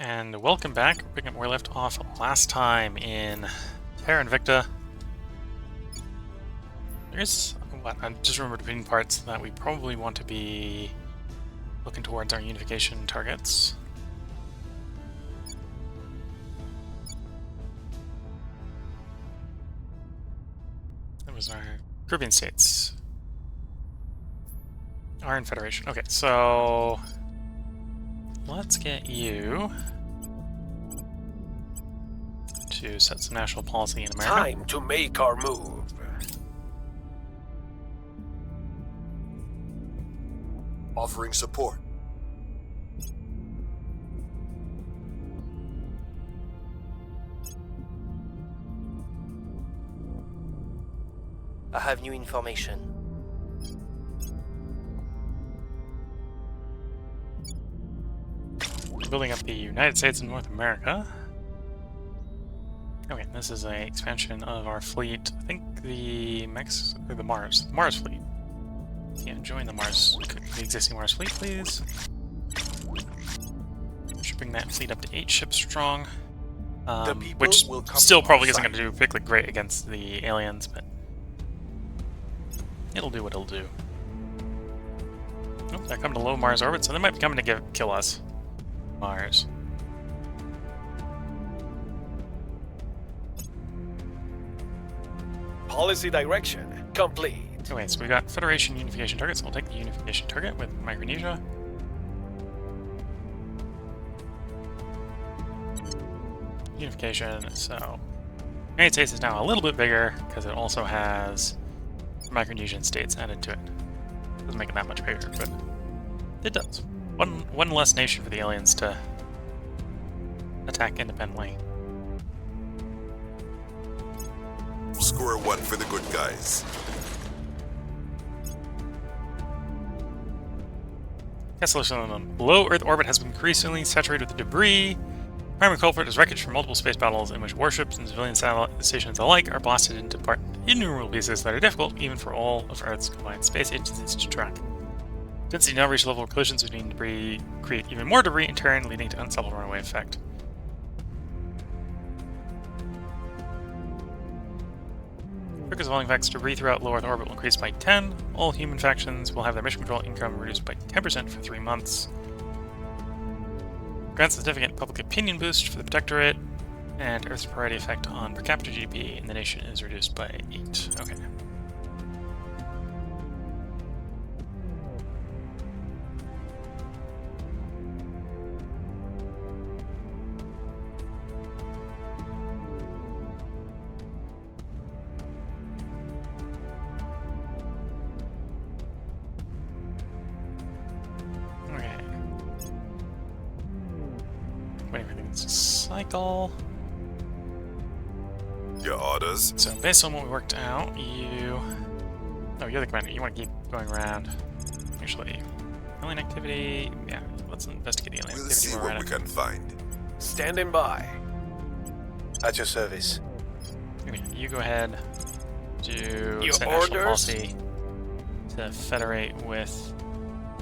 and welcome back. Picking up where we left off last time in Terra Invicta. There's what I just remembered between parts that we probably want to be looking towards our unification targets. That was our Caribbean states. Iron Federation. Okay, so let's get you to set some national policy in America. Time to make our move. Offering support. I have new information. Building up the United States and North America. Okay, this is an expansion of our fleet. I think the Mars fleet. Yeah, join the existing Mars fleet, please. Should bring that fleet up to 8 ships strong. Which still probably isn't going to do particularly great against the aliens, but it'll do what it'll do. Oh, they're coming to low Mars orbit, so they might be coming to kill us. Mars. Policy direction complete. Okay, so we got Federation unification targets. So we'll take the unification target with Micronesia. Unification, so United States is now a little bit bigger because it also has Micronesian states added to it. Doesn't make it that much bigger, but it does. One less nation for the aliens to attack independently. Score 1 for the good guys. Cancellation on low Earth orbit has been increasingly saturated with debris. Primary culprit is wreckage from multiple space battles in which warships and civilian satellite stations alike are blasted into innumerable pieces that are difficult even for all of Earth's combined space agencies to track. Density now reach level collisions between debris create even more debris in turn, leading to unstoppable runaway effect. Focus of all effects, debris throughout low Earth orbit will increase by 10. All human factions will have their mission control income reduced by 10% for 3 months. Grants a significant public opinion boost for the Protectorate, and Earth's priority effect on per capita GDP in the nation is reduced by 8. Okay. Waiting for things to cycle. Your orders? So based on what we worked out, oh, you're the commander. You want to keep going around. Actually, alien activity. Yeah, let's investigate the alien We'll activity. see what we can find. Standing by. At your service. Okay, you go ahead to Your set national orders? policy to federate with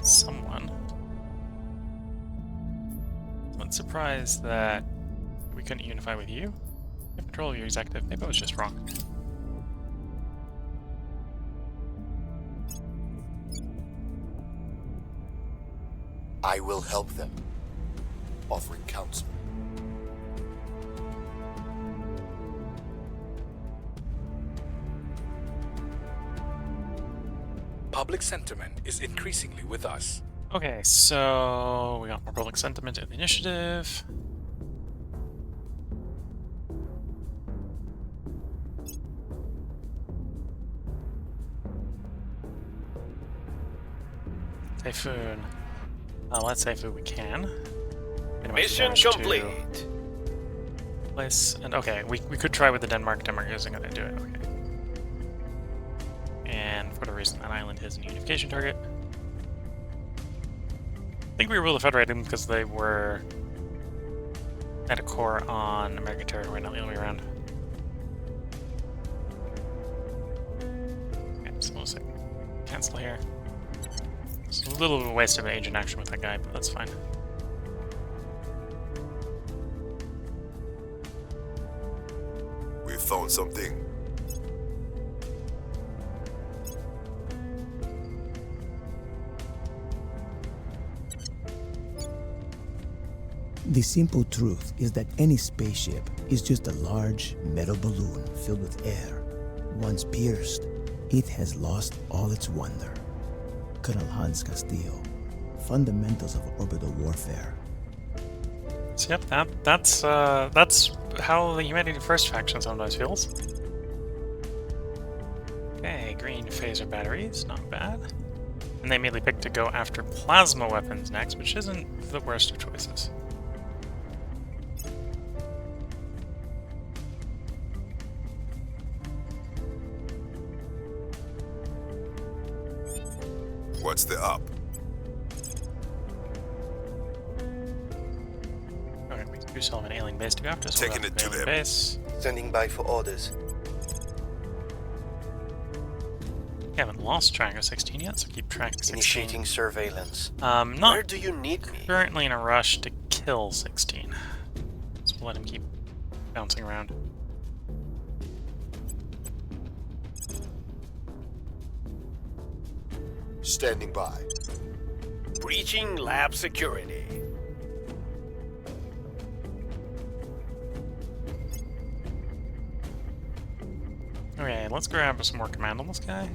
someone. I'm surprised that we couldn't unify with you. You have control of your executive. Maybe I was just wrong. I will help them. Offering counsel. Public sentiment is increasingly with us. Okay, so we got more public sentiment in the initiative. Typhoon. Let's Typhoon we can. Mission complete. Place and okay, we could try with the Denmark. Denmark isn't going to do it. Okay. And for whatever reason, that island is a unification target. I think we were able to federate them because they were at a core on American territory, not the other way around. Okay, so we'll say cancel here. It's a little bit of a waste of an agent action with that guy, but that's fine. found something. The simple truth is that any spaceship is just a large metal balloon filled with air. Once pierced, it has lost all its wonder. Colonel Hans Castillo, Fundamentals of Orbital Warfare. So yep, that's how the Humanity First faction sometimes feels. Okay, green phaser batteries, not bad. And they immediately picked to go after plasma weapons next, which isn't the worst of choices. What's the up? Okay, we do still have an alien base to go after, so Taking we'll it to alien them. base. Standing by for orders. We haven't lost track of 16 yet, so keep track of 16. Initiating surveillance. Not Where do you need me? currently in a rush to kill 16. So we'll let him keep bouncing around. Standing by. Breaching lab security. Okay, let's grab some more command on this guy.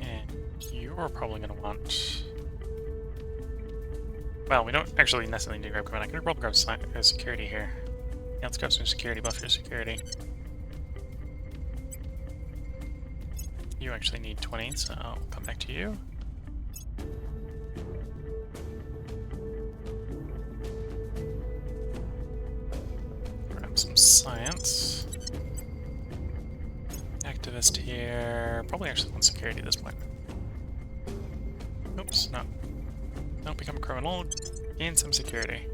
And you're probably going to want... Well, we don't actually necessarily need to grab command. I could probably grab security here. Yeah, let's grab some security, buff your security. You actually need 20, so I'll come back to you. Grab some science. Activist here. Probably actually want security at this point. Oops, no. Don't become a criminal. Gain some security.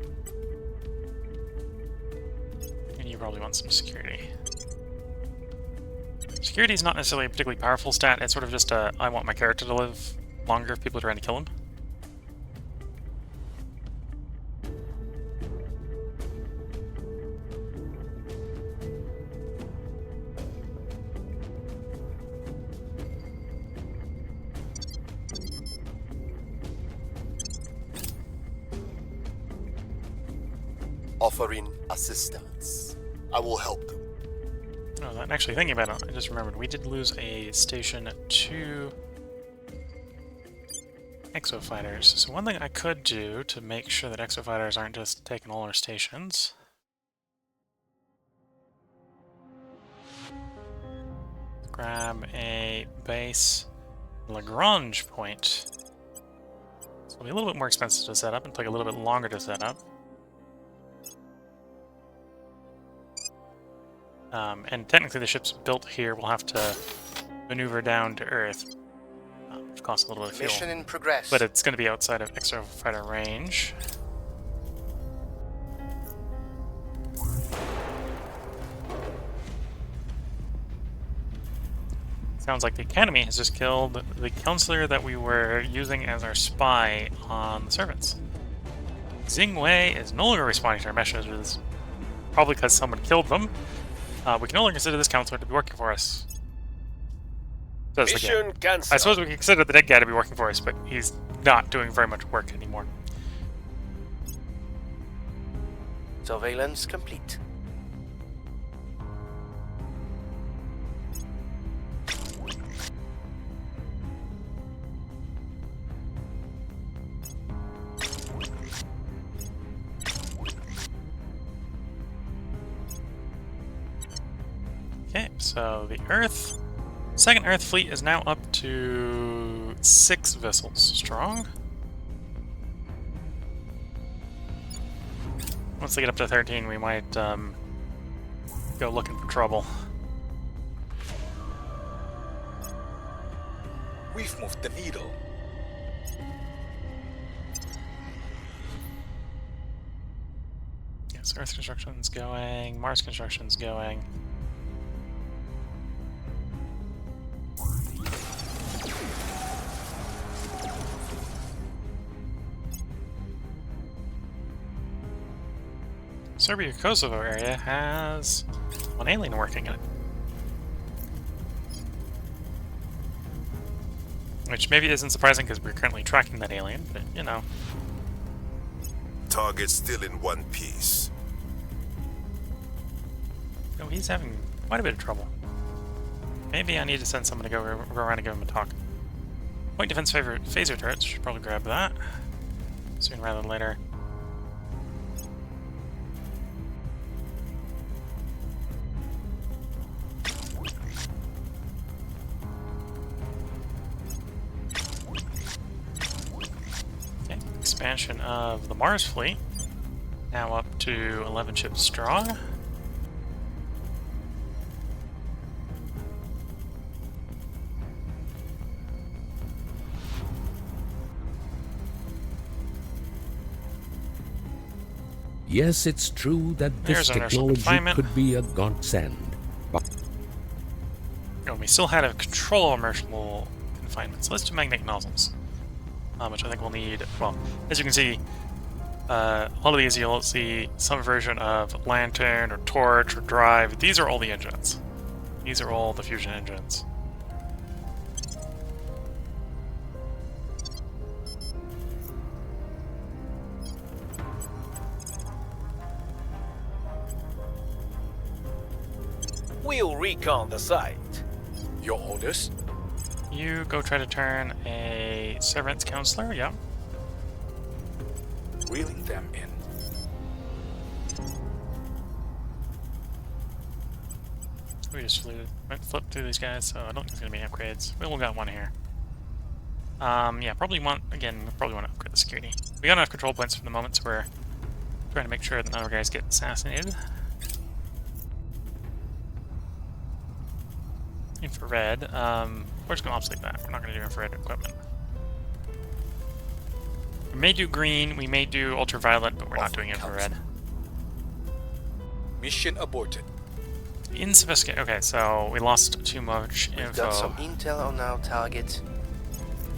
And you probably want some security. Security is not necessarily a particularly powerful stat, it's sort of just a, I want my character to live longer if people are trying to kill him. Offering assistance. I will help them. Oh, and actually thinking about it, I just remembered we did lose a station to exofighters. So one thing I could do to make sure that exofighters aren't just taking all our stations. Grab a base Lagrange point. So it'll be a little bit more expensive to set up and take a little bit longer to set up. And technically the ship's built here. We'll have to maneuver down to Earth, which costs a little bit of fuel. Mission in progress. But it's going to be outside of exofighter range. Sounds like the Academy has just killed the counselor that we were using as our spy on the servants. Xing Wei is no longer responding to our messages, probably because someone killed them. We can only consider this counselor to be working for us. Says the game. Mission cancelled. I suppose we can consider the dead guy to be working for us, but he's not doing very much work anymore. Surveillance complete. Okay, so the Earth... Second Earth fleet is now up to 6 vessels strong. Once they get up to 13, we might go looking for trouble. We've moved the needle. Yes, Earth construction's going, Mars construction's going. Serbia-Kosovo area has an alien working in it. Which maybe isn't surprising because we're currently tracking that alien, but you know. Target still in one piece. Oh, he's having quite a bit of trouble. Maybe I need to send someone to go around and give him a talk. Point defense favorite phaser turrets. Should probably grab that sooner rather than later. Okay, expansion of the Mars fleet. Now up to 11 ships strong. Yes, it's true that this There's inertial technology confinement. could be a godsend. But Oh, we still had a control of inertial confinement, so let's do magnetic nozzles. Which I think we'll need, well, as you can see, a lot of these you'll see some version of lantern or torch or drive. These are all the engines. These are all the fusion engines. We'll recon the site. Your orders? You go try to turn a servant's counselor, yeah. Reeling them in. We just went flip through these guys, so I don't think there's gonna be upgrades. We only got one here. Yeah, probably want to upgrade the security. We got enough control points for the moment, so we're trying to make sure that none of our guys get assassinated. Infrared. We're just gonna obsolete that. We're not gonna do infrared equipment. We may do green, we may do ultraviolet, but we're not doing infrared. Mission aborted. Insophisticated. Okay, so we lost too much We've info. got some intel on our target.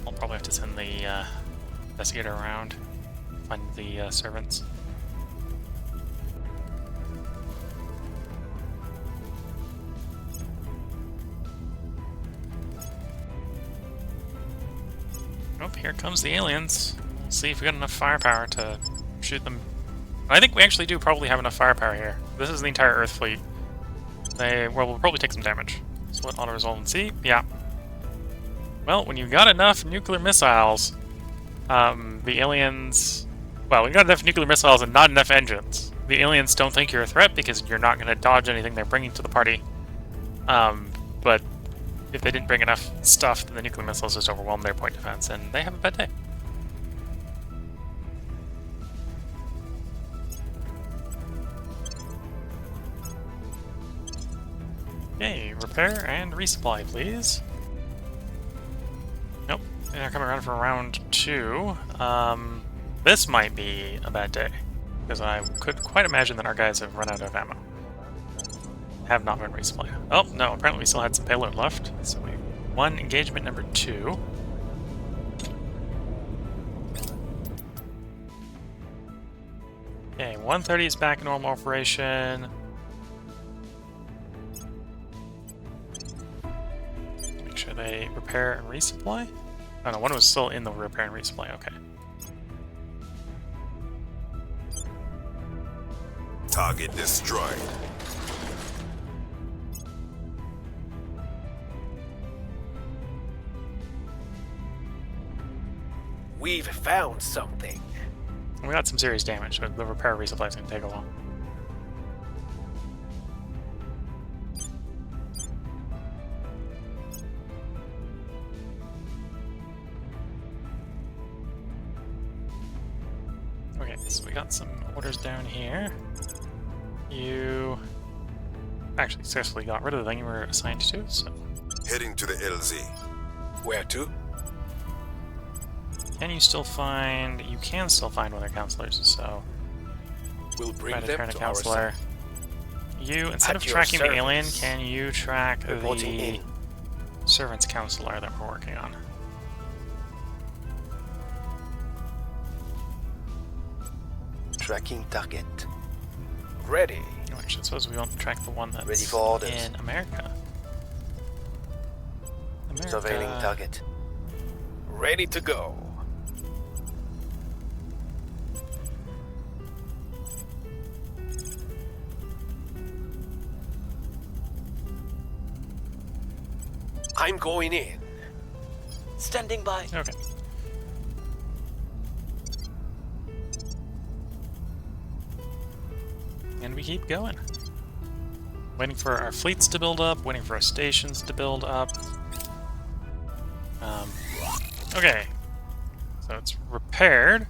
I'll probably have to send the investigator around, find the servants. Oh, here comes the aliens. We'll see if we got enough firepower to shoot them. I think we actually do probably have enough firepower here. This is the entire Earth fleet. We'll probably take some damage. So let auto-resolve and see. Yeah. Well, when you've got enough nuclear missiles, the aliens... Well, we've got enough nuclear missiles and not enough engines. The aliens don't think you're a threat because you're not going to dodge anything they're bringing to the party. But if they didn't bring enough stuff, then the nuclear missiles just overwhelm their point defense, and they have a bad day. Okay, repair and resupply, please. Nope, they're coming around for round 2. This might be a bad day, because I could quite imagine that our guys have run out of ammo. Have not been resupplied. Oh, no, apparently we still had some payload left, so we won engagement number 2. Okay, 130 is back in normal operation. Make sure they repair and resupply. Oh no, one was still in the repair and resupply, okay. Target destroyed. We've found something. We got some serious damage, but the repair resupply is going to take a while. Okay, so we got some orders down here. You actually successfully got rid of the thing you were assigned to, so... Heading to the LZ. Where to? Can you still find... You can still find one of their counselors, so... We'll bring Try to them turn a to our counselor. side. You, instead At of your tracking the service. alien, can you track Reporting the in. servant's counselor that we're working on? Tracking target. Ready. Oh, actually, I suppose we won't track the one that's Ready for orders. in America. Surveilling target. Ready to go. I'm going in. Standing by. Okay. And we keep going. Waiting for our fleets to build up, waiting for our stations to build up. Okay. So it's repaired.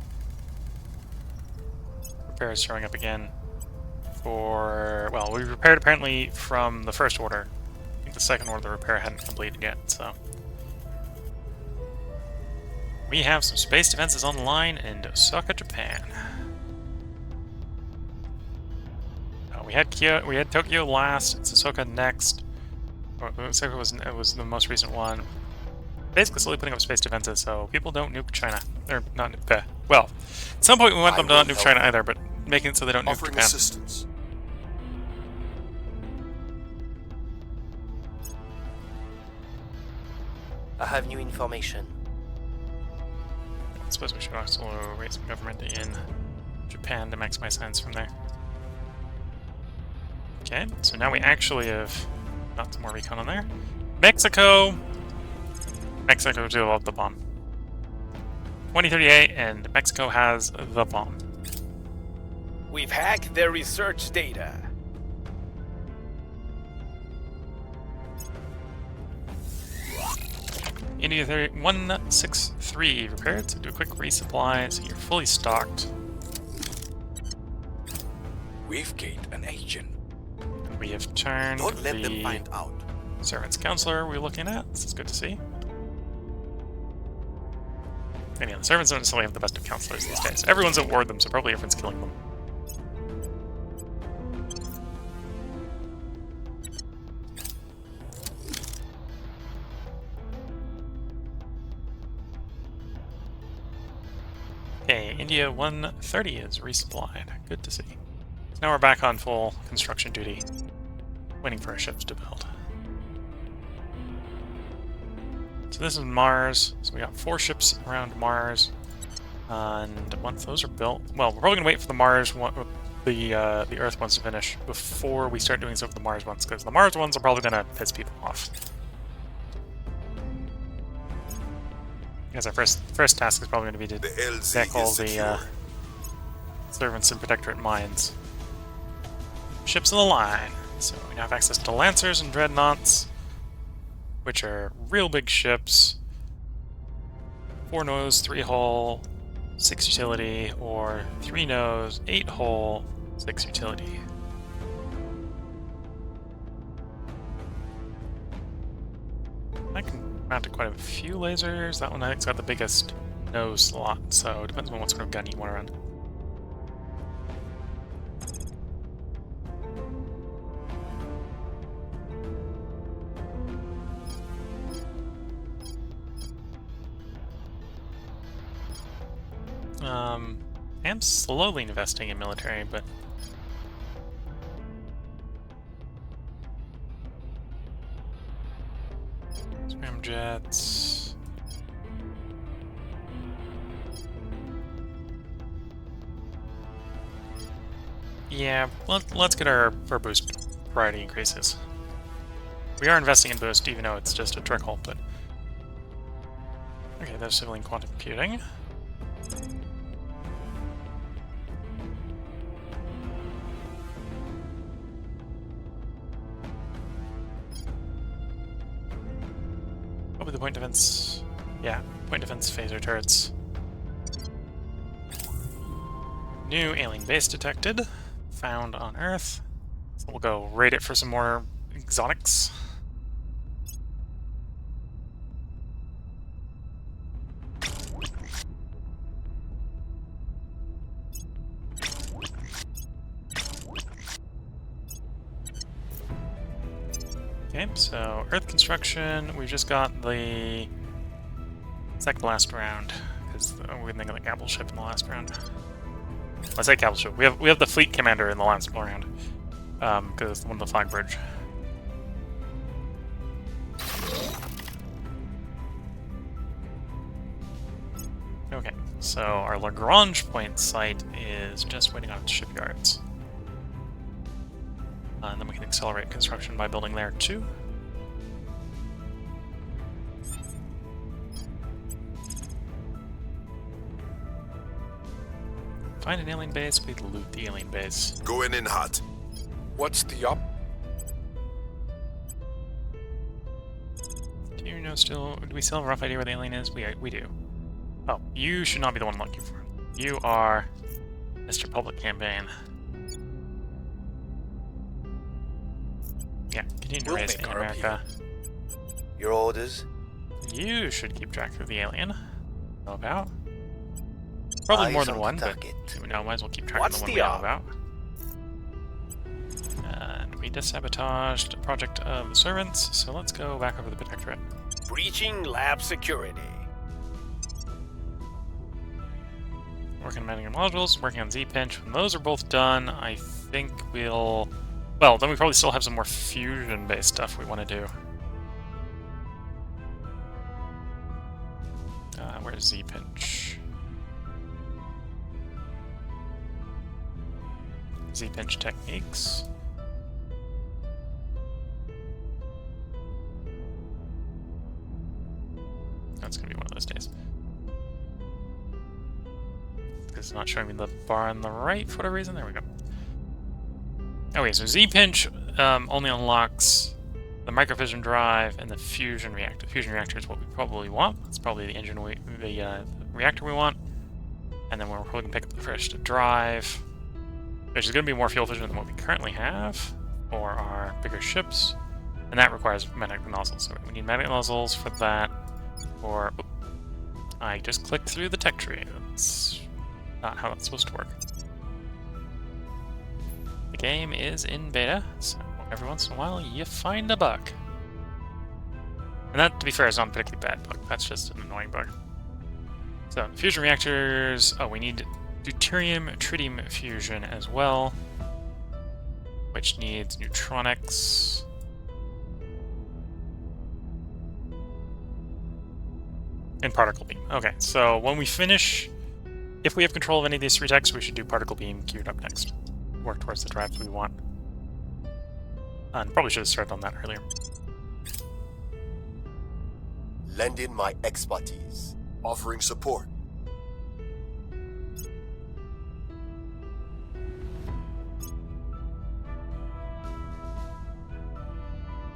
Repair is showing up again for... Well, we repaired apparently from the first order. I think the second order, the repair hadn't completed yet, so... We have some space defenses online in Osaka, Japan. We had Tokyo last. It's Osaka next. Osaka was the most recent one. Basically, slowly putting up space defenses so people don't nuke China. Or not nuke. Well, at some point we want them to not nuke China either, but making it so they don't nuke Offering Japan. assistance. I have new information. I suppose we should also raise some government in Japan to maximize science from there. Okay, so now we actually have got some more recon on there. Mexico developed the bomb. 2038, and Mexico has the bomb. We've hacked their research data. India 163 repaired, so do a quick resupply so you're fully stocked. We've gained an agent. We have turned Don't let the them find out. Servants Counselor we're looking at. This is good to see. And yeah, the servants don't necessarily have the best of counselors these days. Everyone's at war with them, so probably everyone's killing them. Okay, India 130 is resupplied. Good to see. So now we're back on full construction duty, waiting for our ships to build. So this is Mars. So we got 4 ships around Mars, and once those are built, well, we're probably gonna wait for the Mars one, the Earth ones to finish before we start doing stuff with the Mars ones, because the Mars ones are probably gonna piss people off. Because our first task is probably going to be The to LZ deck all is the secure. servants and protectorate mines. Ships in the line. So we now have access to Lancers and Dreadnoughts, which are real big ships. 4 nose, 3 hull, 6 utility, or 3 nose, 8 hull, 6 utility. I can mount to quite a few lasers. That one I think's got the biggest nose slot, so it depends on what sort of gun you want to run. I am slowly investing in military, but scramjets. Yeah, let's get our boost priority increases. We are investing in boost, even though it's just a trickle, but... Okay, there's civilian quantum computing. Probably the point defense... Yeah, point defense phaser turrets. New alien base detected. Found on Earth. So we'll go raid it for some more exotics. Okay, so Earth construction, we've just got the second last round, because we didn't get the Gabble ship in the last round. I say capital ship. We have the fleet commander in the last round. Because it's the one of the flag bridge. Okay, so our Lagrange point site is just waiting on its shipyards. And then we can accelerate construction by building there too. Find an alien base, we loot the alien base. Going in hot. What's the op? Do you know still? Do we still have a rough idea where the alien is? We do. Oh, you should not be the one looking for him. You are Mr. Public Campaign. Yeah, continue to We'll raise make in our America. Your orders? You should keep track of the alien. Know about. Probably more Eyes than on one, the but target. we know, might as well keep track What's of the one the we know op? about. And we sabotaged a project of the servants, so let's go back over the Protectorate. Breaching lab security. Working on managing modules, working on Z-Pinch. When those are both done, I think we'll... Well, then we probably still have some more fusion-based stuff we want to do. Where's Z-Pinch? Z-Pinch techniques. That's gonna be one of those days. It's not showing me the bar on the right for whatever reason. There we go. Okay, so Z-Pinch only unlocks the microfission drive and the fusion reactor. The fusion reactor is what we probably want. That's probably the engine the reactor we want. And then we're probably gonna pick up the first drive, which is gonna be more fuel efficient than what we currently have for our bigger ships. And that requires magnetic nozzles. So we need magnetic nozzles for that. Or I just clicked through the tech tree. That's not how that's supposed to work. The game is in beta, so every once in a while you find a bug. And that, to be fair, is not a particularly bad bug. That's just an annoying bug. So, fusion reactors. Oh, we need deuterium-tritium fusion as well, which needs neutronics. And particle beam. Okay, so when we finish, if we have control of any of these three techs, we should do particle beam queued up next. Work towards the drive we want. And probably should have started on that earlier. Lending my expertise. Offering support.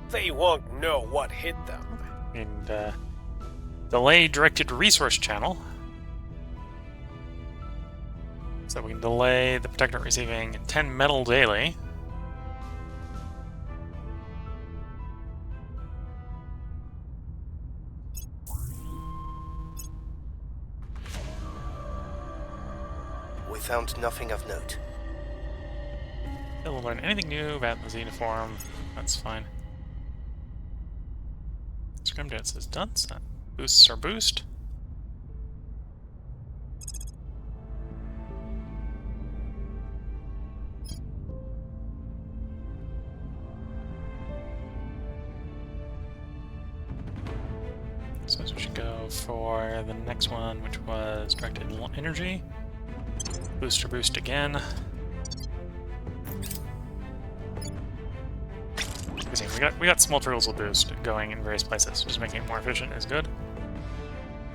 They won't know what hit them. And delay directed resource channel. So we can delay the Protectorate receiving 10 metal daily. We found nothing of note. We'll learn anything new about the Xenoform. That's fine. Scrimjet says done, so that boosts our boost. So we should go for the next one, which was directed energy. Booster boost again. We got small turtles will boost going in various places, just making it more efficient is good.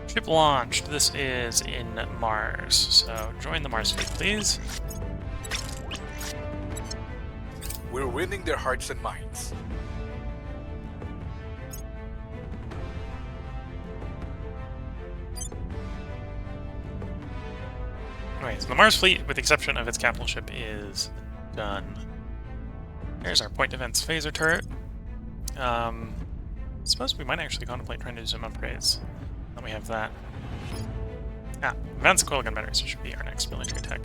Ship launched. This is in Mars, so join the Mars fleet, please. We're winning their hearts and minds. Alright, so the Mars fleet, with the exception of its capital ship, is done. There's our point defense phaser turret. I suppose we might actually contemplate trying to do some upgrades. Then we have that. Advanced coil gun batteries should be our next military tech.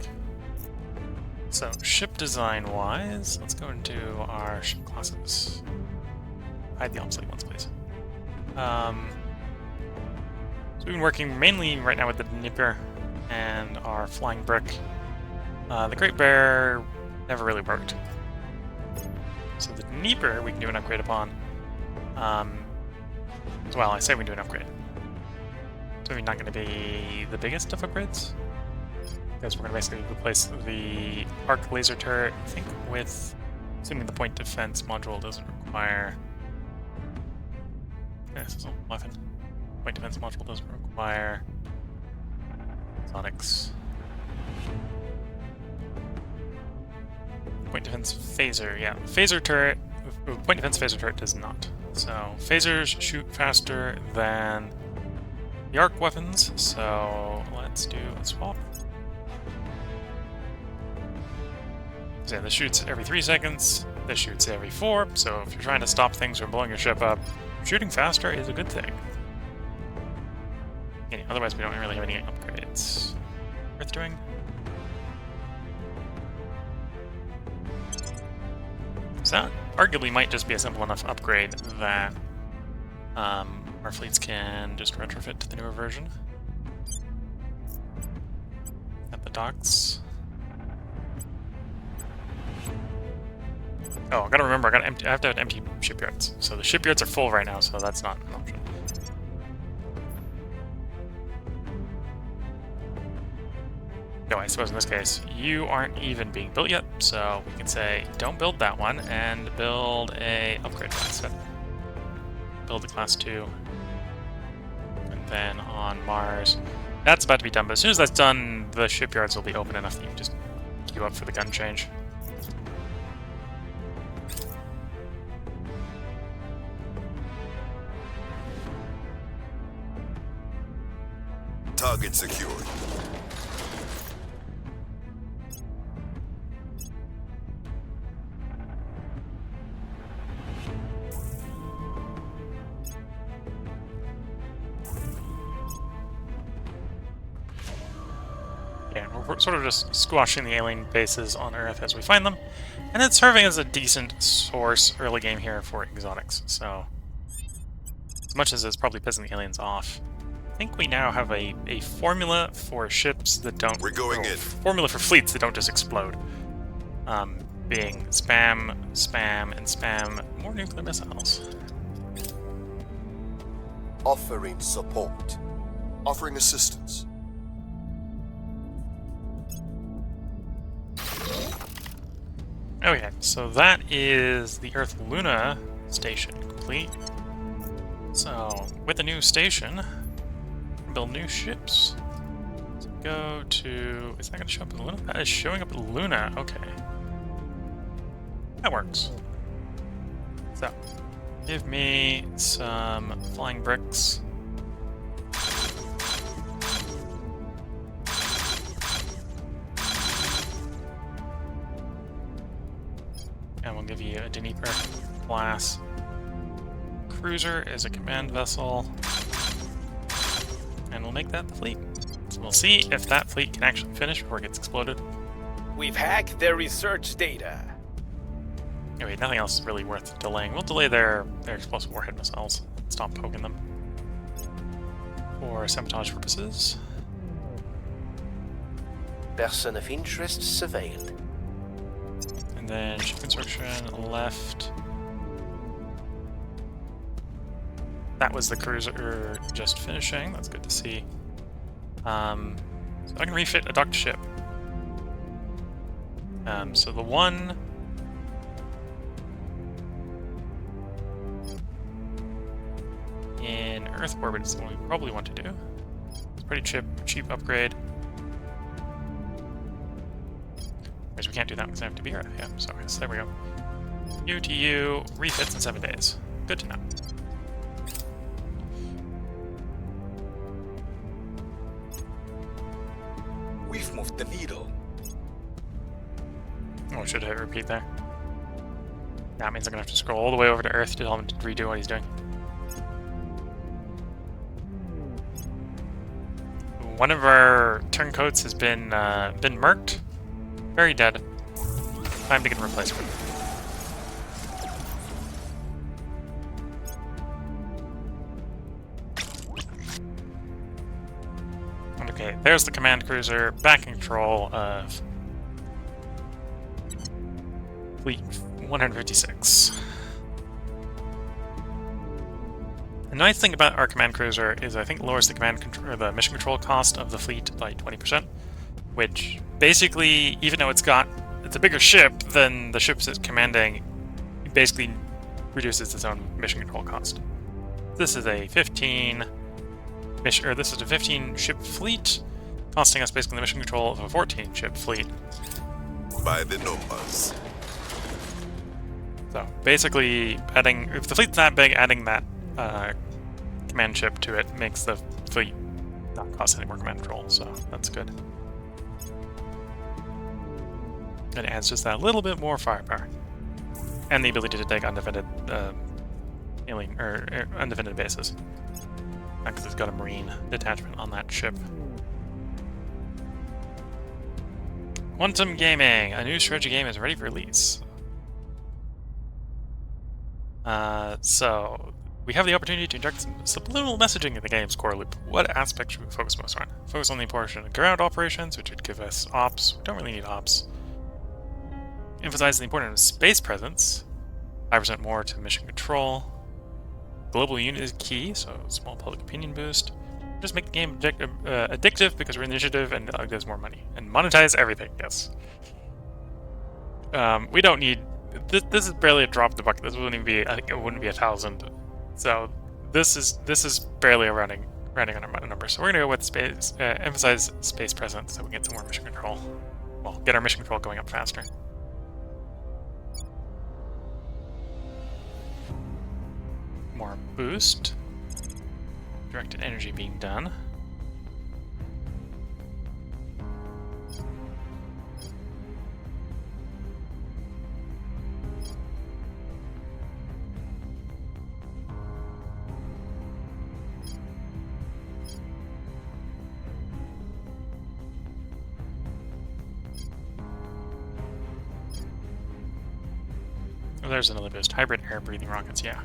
So, ship design-wise, let's go into our ship classes. Hide the obsolete ones, please. So we've been working mainly right now with the Nipper and our flying brick. The Great Bear never really worked. So the Dnieper we can do an upgrade upon. Well, I say we do an upgrade. It's maybe not going to be the biggest of upgrades. Because we're going to basically replace the arc laser turret, I think, with... Assuming the point defense module doesn't require... Yeah, this is a weapon. Point defense module doesn't require... Sonics. Point defense phaser, yeah. Phaser turret... Point defense phaser turret does not. So, phasers shoot faster than the arc weapons, so let's do a swap. So yeah, this shoots every 3 seconds, this shoots every 4, so if you're trying to stop things from blowing your ship up, shooting faster is a good thing. Yeah, otherwise we don't really have any upgrades worth doing. So that arguably might just be a simple enough upgrade that our fleets can just retrofit to the newer version. At the docks. Oh, I gotta remember, I have to have empty shipyards. So the shipyards are full right now, so that's not an option. No, I suppose in this case, you aren't even being built yet, so we can say, don't build that one, and build a upgrade one instead. Build the class 2. And then on Mars, that's about to be done, but as soon as that's done, the shipyards will be open enough that you can just queue up for the gun change. Target secured. Yeah, we're sort of just squashing the alien bases on Earth as we find them, and it's serving as a decent source early game here for exotics, so as much as it's probably pissing the aliens off, I think we now have a formula for ships that don't... We're going in. Formula for fleets that don't just explode. Being spam, spam, and spam more nuclear missiles. Offering support. Offering assistance. Okay, so that is the Earth Luna station complete. So, with a new station, build new ships. So go to... Is that going to show up in Luna? That is showing up in Luna, okay. That works. So, give me some flying bricks. And we'll give you a Dnieper class cruiser as a command vessel. And we'll make that the fleet. So we'll see if that fleet can actually finish before it gets exploded. We've hacked their research data. Anyway, nothing else is really worth delaying. We'll delay their explosive warhead missiles. Stop poking them. For sabotage purposes. Person of interest surveilled. And then ship construction left. That was the cruiser just finishing. That's good to see. So I can refit a docked ship. So the one... in Earth orbit is the one we probably want to do. It's a pretty cheap upgrade. Whereas we can't do that because I have to be Earth. Yeah, so there we go. U to U, refits in 7 days. Good to know. We've moved the needle. Oh, should I hit repeat there? That means I'm gonna have to scroll all the way over to Earth to tell him to redo what he's doing. One of our turncoats has been murked. Very dead. Time to get a replacement. Okay, there's the command cruiser back in control of Fleet 156. The nice thing about our command cruiser is I think it lowers the or the mission control cost of the fleet by 20%, which basically, even though it's a bigger ship than the ships it's commanding, it basically reduces its own mission control cost. This is a 15 ship fleet, costing us basically the mission control of a 14 ship fleet. By the numbers. So basically, if the fleet's that big, adding that command ship to it makes the fleet not cost any more command control, so that's good. And it adds just that little bit more firepower. And the ability to take undefended undefended bases. Because it's got a marine detachment on that ship. Quantum Gaming! A new strategy game is ready for release. So, we have the opportunity to inject some subliminal messaging in the game's core loop. What aspect should we focus most on? Focus on the portion of ground operations, which would give us ops. We don't really need ops. Emphasize the importance of space presence. 5% more to mission control. Global unit is key, so small public opinion boost. Just make the game addictive because we're initiative and gives more money. And monetize everything, yes. We don't need... This is barely a drop in the bucket. This wouldn't even be... I think it wouldn't be 1,000. So this is barely a running on our number. So we're gonna go with space, emphasize space presence so we get some more mission control. Well, get our mission control going up faster. More boost. Directed energy being done. Oh, there's another boost. Hybrid air-breathing rockets, yeah.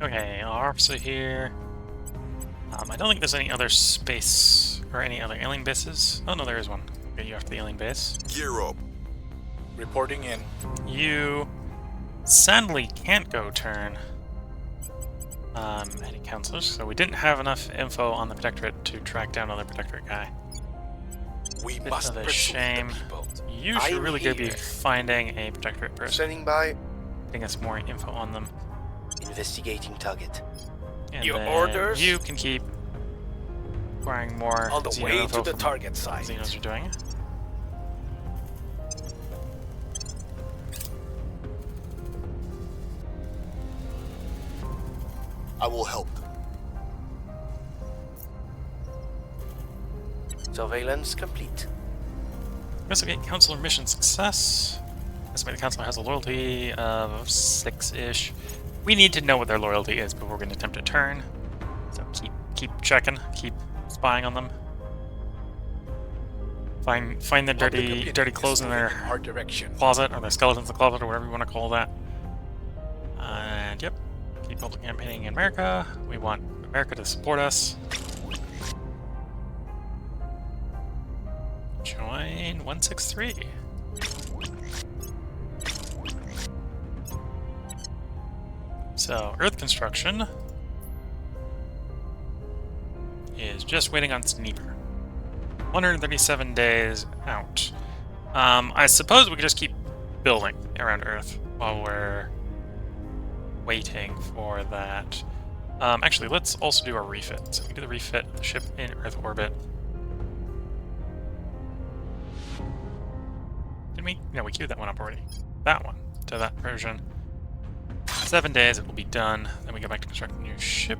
Okay, our officer here. I don't think there's any other space or any other alien bases. Oh no, there is one. I'll get you after the alien base. Gear up. Reporting in. You sadly can't go turn any counselors, so we didn't have enough info on the Protectorate to track down another Protectorate guy. We Bit must of a pursue shame. the people. You should I'm really go be here. finding a Protectorate person, Standing by. getting us more info on them. Investigating target. And Your then orders? you can keep acquiring more On the Xeno way info to the from target site. Xenos are doing. I will help. Surveillance complete. Investigate Counselor mission success. Estimate the Counselor has a loyalty of 6-ish. We need to know what their loyalty is before we're going to attempt a turn. So keep checking, keep spying on them. Find the Public dirty opinion clothes is in moving their our direction. closet, or their skeletons in the closet, or whatever you want to call that. And yep, keep public campaigning in America. We want America to support us. Join 163. So, Earth construction is just waiting on Sneeper. 137 days out. I suppose we could just keep building around Earth while we're waiting for that. Actually, let's also do a refit. So we do the refit of the ship in Earth orbit. Didn't we? No, we queued that one up already. That one to that version. 7 days, it will be done. Then we go back to construct a new ship.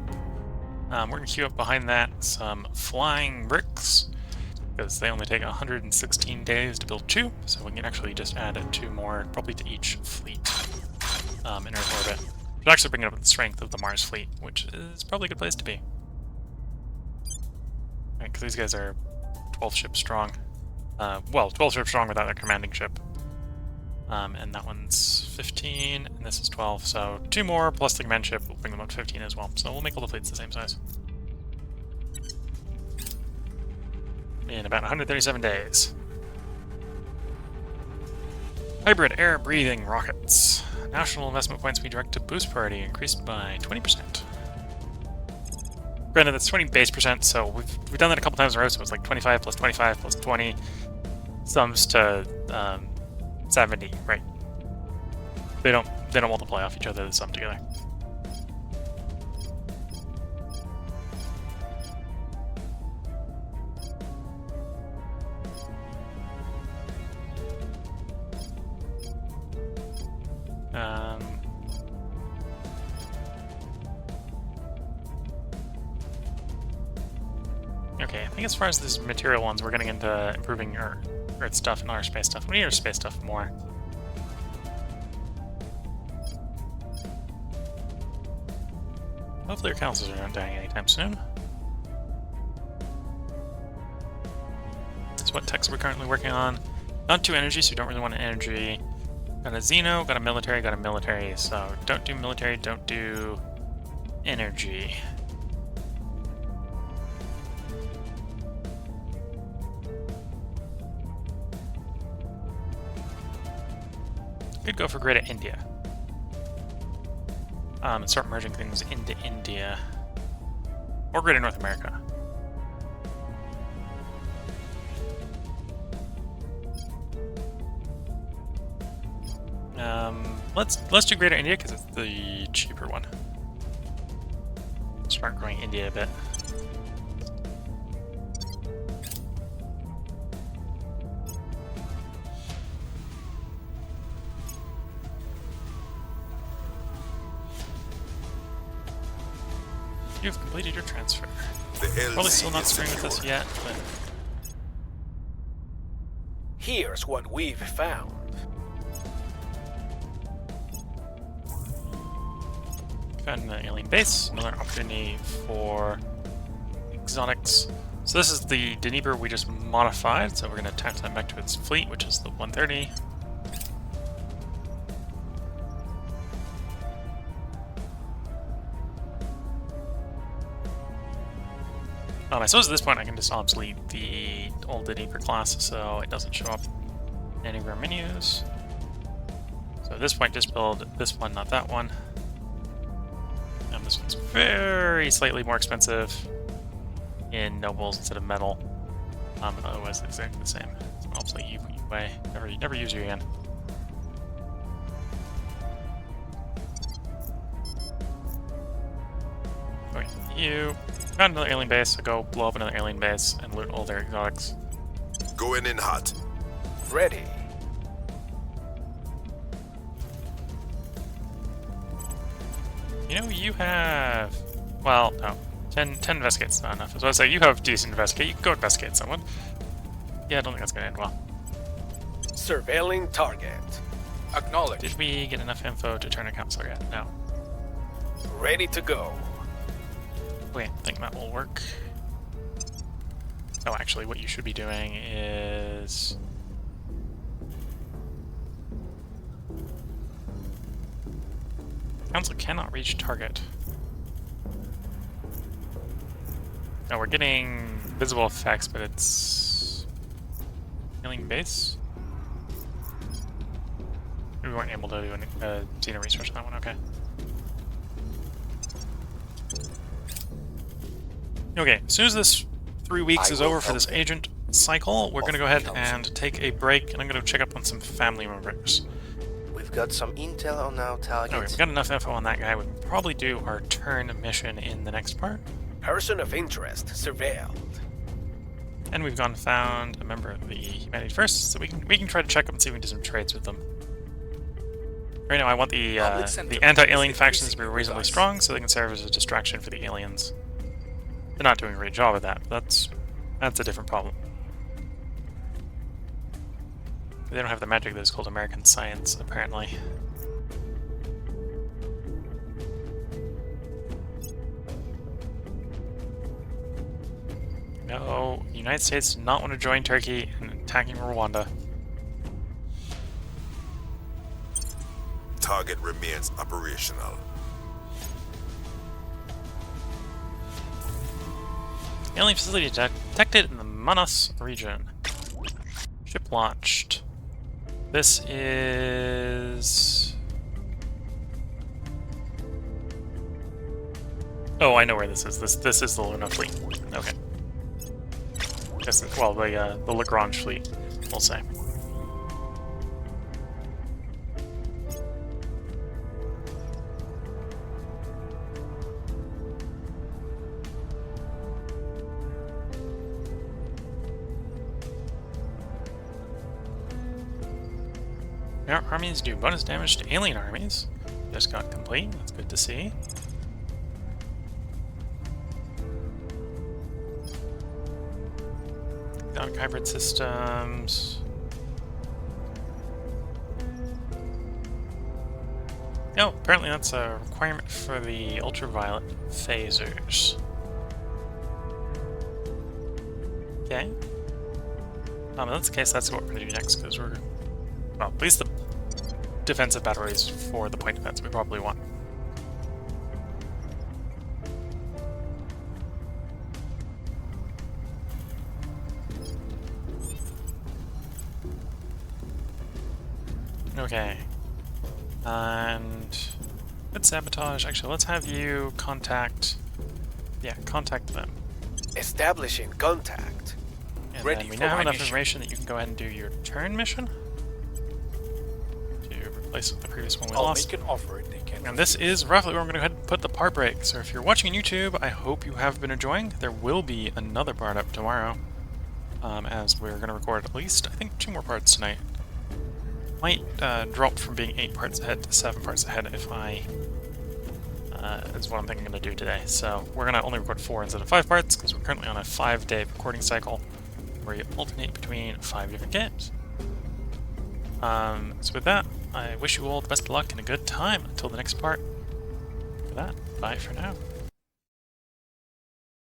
We're going to queue up behind that some flying bricks, because they only take 116 days to build 2, so we can actually just add 2 more, probably to each fleet in Earth orbit. Which will actually bring up the strength of the Mars fleet, which is probably a good place to be. Because these guys are 12 ships strong. well, 12 ships strong without their commanding ship. And that one's 15, and this is 12, so 2 more plus the command ship will bring them up to 15 as well. So we'll make all the fleets the same size. In about 137 days. Hybrid air-breathing rockets. National investment points we direct to boost priority increased by 20%. Granted, that's 20 base percent, so we've done that a couple times in a row, so it's like 25 plus 25 plus 20 sums to 70, right? They don't multiply off each other, they sum together. Okay, I think as far as these material ones, we're getting into improving our Earth stuff and our space stuff. We need our space stuff more. Hopefully our councils are not dying anytime soon. That's what techs we're currently working on. Not 2 energy, so we don't really want an energy. Got a Xeno, got a military, so don't do military, don't do energy. Could go for Greater India. And start merging things into India. Or Greater North America. Let's do Greater India because it's the cheaper one. Start growing India a bit. You've completed your transfer. Probably still not screwing with us yet, but... Here's what we've found. Found an alien base, another opportunity for exotics. So this is the Dnieper we just modified, so we're going to attach that back to its fleet, which is the 130. I suppose at this point I can just obsolete the old Dnieper class so it doesn't show up in any of our menus. So at this point just build this one, not that one. And this one's very slightly more expensive in nobles instead of metal. But otherwise it's exactly the same. So I'll obsolete you, put you away. Never use you again. Okay, you found another alien base, so go blow up another alien base and loot all their exotics. Going in hot. Ready. You know, you have... Well, no. 10 investigates not enough. As I say, you have decent investigate. You can go investigate someone. Yeah, I don't think that's going to end well. Surveilling target. Acknowledged. Did we get enough info to turn a counselor yet? No. Ready to go. Wait, I think that will work. Oh, actually, what you should be doing is... Council cannot reach target. No, we're getting visible effects, but it's... Alien base? We weren't able to do a Xeno research on that one, okay. Okay, as soon as this 3 weeks is over for this agent cycle, we're going to go ahead and take a break, and I'm going to check up on some family members. We've got some intel on our target. Okay, we've got enough info on that guy. We can probably do our turn mission in the next part. Person of interest surveilled. And we've gone and found a member of the Humanity First, so we can try to check up and see if we can do some trades with them. Right now, I want the anti-alien factions to be reasonably strong, so they can serve as a distraction for the aliens. They're not doing a great job of that, but that's a different problem. They don't have the magic that is called American science, apparently. No, the United States does not want to join Turkey, and attacking Rwanda. Target remains operational. Alien facility detected in the Manas region. Ship launched. This is... Oh, I know where this is. This is the Luna fleet. Okay. Guess it's, well, the Lagrange fleet, we'll say. Our armies do bonus damage to alien armies. Just got complete. That's good to see. Exotic hybrid systems. Oh, apparently that's a requirement for the ultraviolet phasers. Okay. If that's the case, that's what we're going to do next, because we're... Well, at least the defensive batteries for the point defense we probably want. Okay. And... let's sabotage. Actually, let's have you contact... Yeah, contact them. Establishing contact. And Ready then we for now have my enough mission. information that you can go ahead and do your turn mission. To replace the previous one we I'll lost. make an offer they can. And this is roughly where I'm going to go ahead and put the part break. So if you're watching on YouTube, I hope you have been enjoying. There will be another part up tomorrow, as we're going to record at least, I think, 2 more parts tonight. Might drop from being 8 parts ahead to 7 parts ahead if I... is what I'm thinking I'm going to do today. So we're going to only record 4 instead of 5 parts, because we're currently on a 5-day recording cycle where you alternate between 5 different games. So with that, I wish you all the best of luck and a good time until the next part. For that, bye for now.